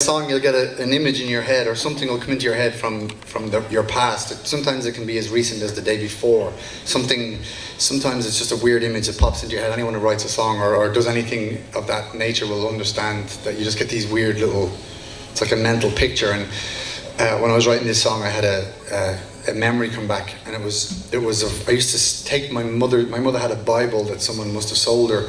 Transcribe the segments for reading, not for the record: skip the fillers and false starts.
Song, you'll get an image in your head, or something will come into your head from your past. Sometimes it can be as recent as the day before. Sometimes it's just a weird image that pops into your head. Anyone who writes a song or does anything of that nature will understand that you just get these weird little, it's like a mental picture. And when I was writing this song, I had a memory come back, and I used to take my mother had a Bible that someone must have sold her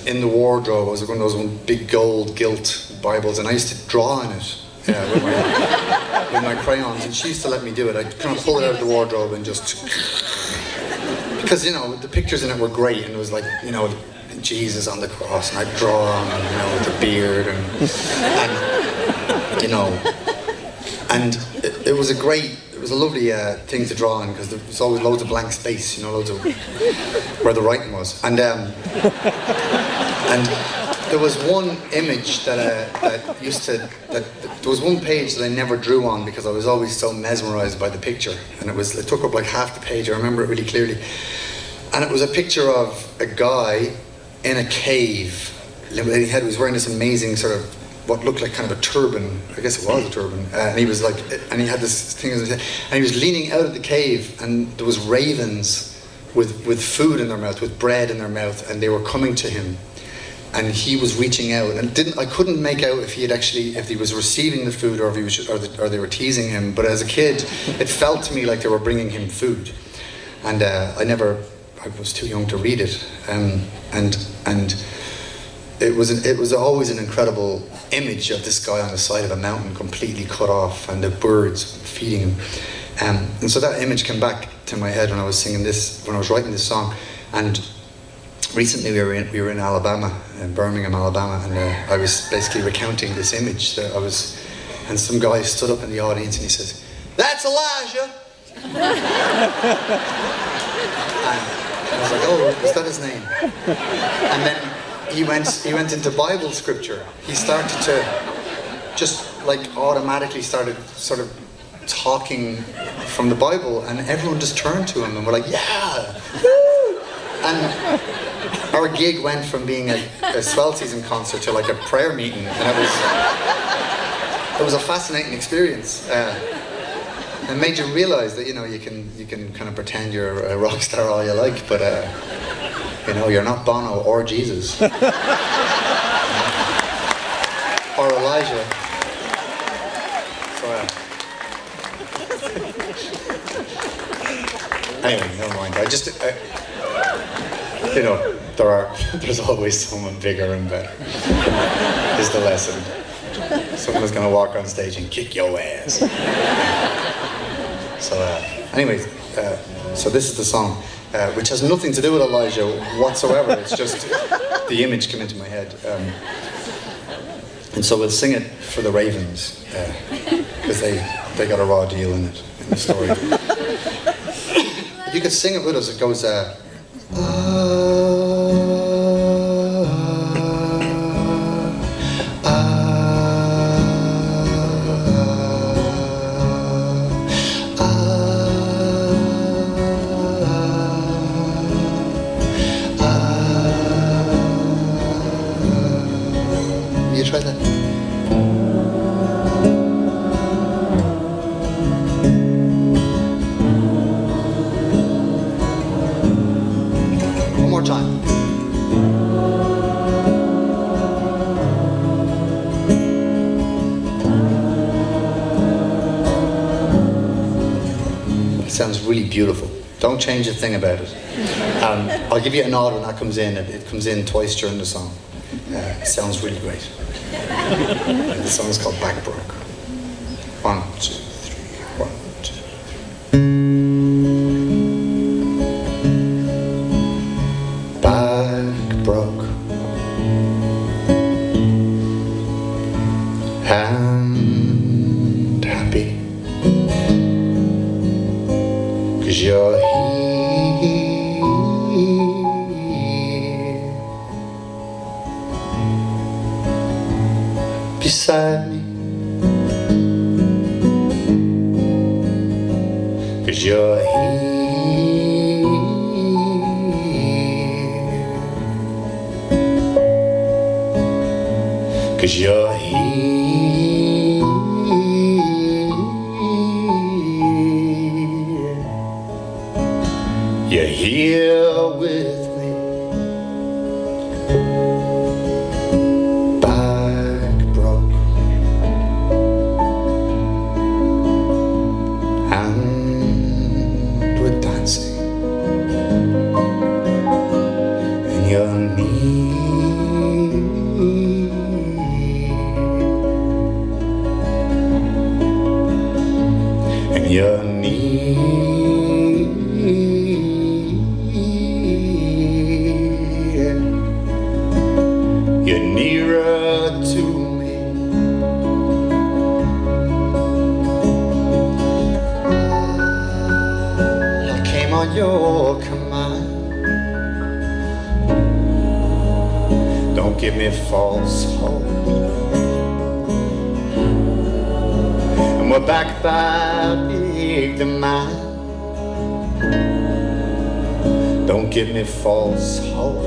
in the wardrobe. It was one of those big gold gilt Bibles, and I used to draw in it with my crayons, and she used to let me do it. I'd kind of pull it out of the wardrobe and just, because the pictures in it were great, and it was like Jesus on the cross, and I'd draw on him, with the beard, and it was a lovely thing to draw on, because there was always loads of blank space, loads of where the writing was, and there was one image there was one page that I never drew on because I was always so mesmerized by the picture, and it took up like half the page. I remember it really clearly, and it was a picture of a guy in a cave. He was wearing this amazing sort of what looked like kind of a turban. I guess it was a turban, and he was and he had this thing, and he was leaning out of the cave, and there was ravens with food in their mouth, with bread in their mouth, and they were coming to him. And he was reaching out, and I couldn't make out if he was receiving the food, or or they were teasing him. But as a kid, it felt to me like they were bringing him food, and I was too young to read it, and it was always an incredible image of this guy on the side of a mountain, completely cut off, and the birds feeding him, and so that image came back to my head when I was writing this song. And recently we were in Alabama, in Birmingham, Alabama, and I was basically recounting this image that and some guy stood up in the audience and he says, "That's Elijah!" And I was like, "Oh, is that his name?" And then he went into Bible scripture. He started to just automatically started sort of talking from the Bible, and everyone just turned to him and were like, "Yeah!" Woo! And our gig went from being a Swell season concert to like a prayer meeting, and it was a fascinating experience. It made you realise that you can kind of pretend you're a rock star all you like, but you're not Bono or Jesus or Elijah. So anyway, never mind. There's always someone bigger and better, is the lesson. Someone's going to walk on stage and kick your ass. So anyways, so this is the song, which has nothing to do with Elijah whatsoever. It's just the image came into my head. And so we'll sing it for the Ravens, because they got a raw deal in it, in the story. If you could sing it with us, it goes, you try that? One more time. It sounds really beautiful. Don't change a thing about it. I'll give you a nod when that comes in. It comes in twice during the song. It sounds really great. The song is called Back Broke. 1, 2, 3, 1, 2, 3. Back broke and happy, 'cause you're here beside me, 'cause you're here, 'cause you're here. here with me, back broke, and we're dancing in your knee. Your knee, you're nearer to me. I came on your command. Don't give me false hope. And we're back by big demand. Don't give me false hope.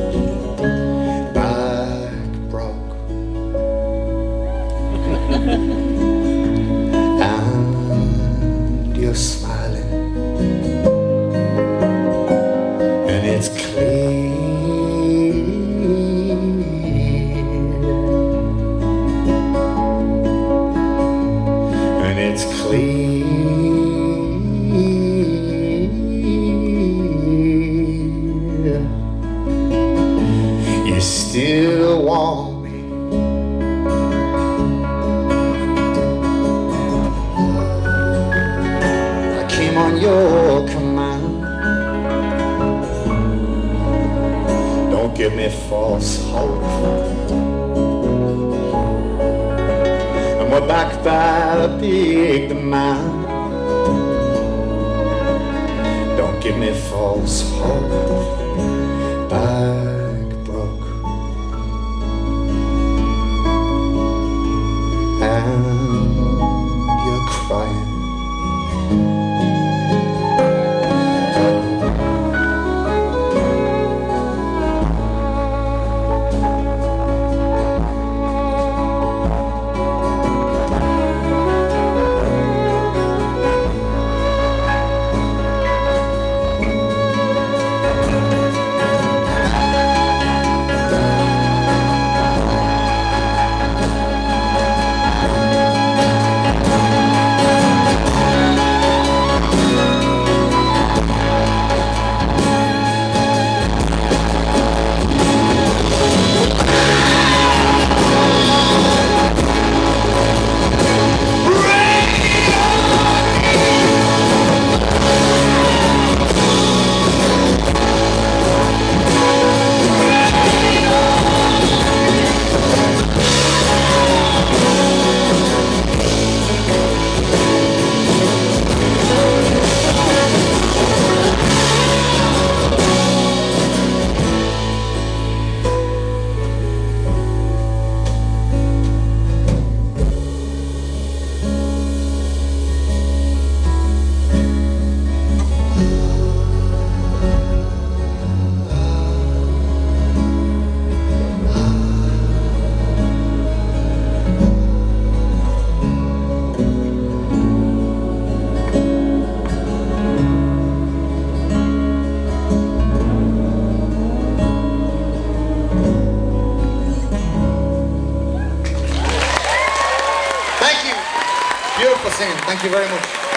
Back broke. And you're smiling, and it's clear, and it's clear. You still want me. I came on your command. Don't give me false hope. And we're back by the big demand. Don't give me false hope. Back broke, and you're crying. Beautiful singing. Thank you very much.